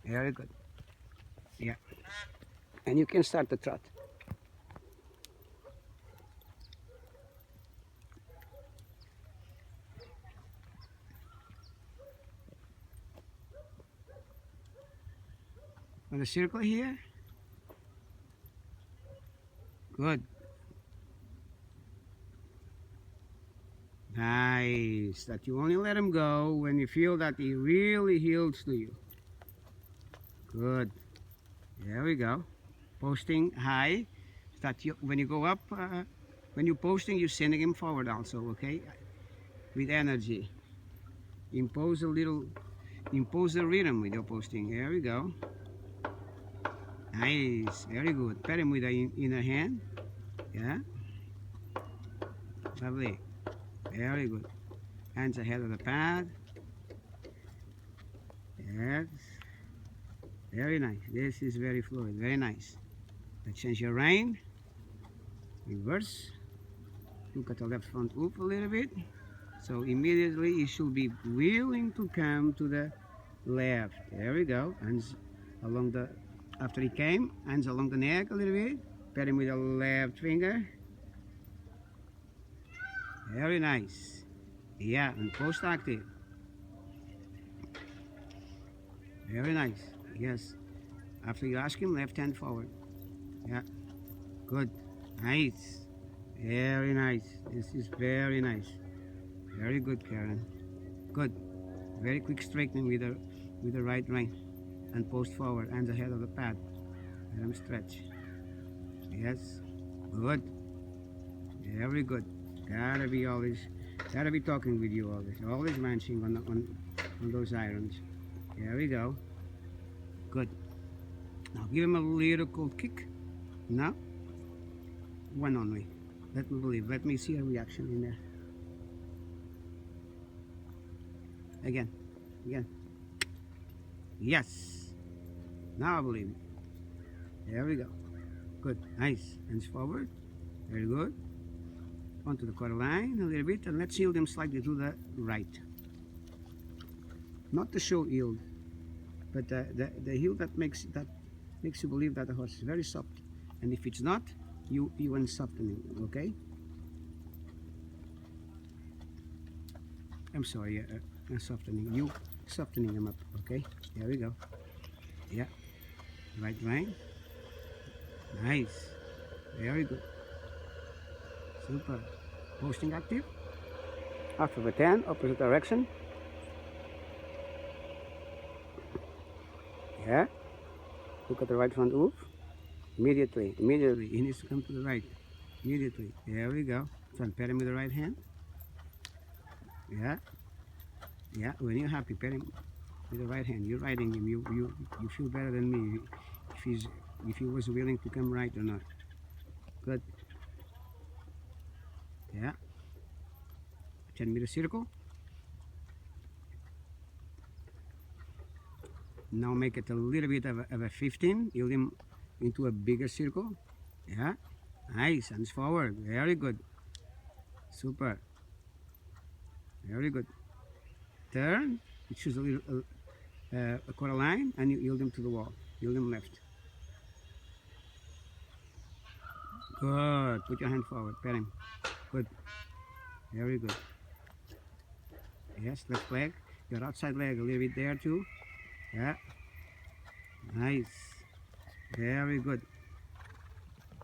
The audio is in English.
Very good. Yeah. And you can start the trot. On the circle here. Good. Nice. That you only let him go when you feel that he really yields to you. Good. There we go. Posting high. That you, when you go up, when you're posting, you're sending him forward also, okay? With energy. Impose a little, impose a rhythm with your posting. There we go. Nice. Very good. Pat him with the inner hand. Yeah. Lovely. Very good. Hands ahead of the pad. Yes. Very nice. This is very fluid. Very nice. Let's change your rein. Reverse. Look at the left front up a little bit. So immediately you should be willing to come to the left. There we go. Hands along the, after he came, hands along the neck a little bit. Pat him with the left finger. Very nice. Yeah, and post active. Very nice. Yes. After you ask him, left hand forward. Yeah. Good. Nice. Very nice. This is very nice. Very good, Karen. Good. Very quick straightening with the right rein. And post forward, hands ahead of the pad. Let him stretch. Yes. Good. Very good. Gotta be talking with you always manching on those irons. There we go. Good. Now give him a little cold kick. Now, one only. Let me believe. Let me see a reaction in there. Again. Again. Yes. Now I believe it. There we go. Good. Nice. Hands forward. Very good. Onto the quarter line a little bit, and let's yield him slightly to the right. Not to show yield, but the yield that makes you believe that the horse is very soft. And if it's not, you unsoften him. Okay. I'm sorry. Softening. You softening him up. Okay. There we go. Yeah. Right line. Nice. Very good. Super. Posting active. After the 10, opposite direction. Yeah. Look at the right front hoof. Immediately. He needs to come to the right. Immediately. There we go. Front pat him with the right hand. Yeah. Yeah. When you're happy, pat him with the right hand. You're riding him. You feel better than me if he was willing to come right or not. Good. Yeah. 10-meter circle. Now make it a little bit of a 15. Yield him into a bigger circle. Yeah. Nice. Hands forward. Very good. Super. Very good. Turn. Choose a little a quarter line and you yield him to the wall. Yield him left. Good. Put your hand forward. Pat him. Good. Very good. Yes, left leg. Your outside leg a little bit there too. Yeah. Nice. Very good.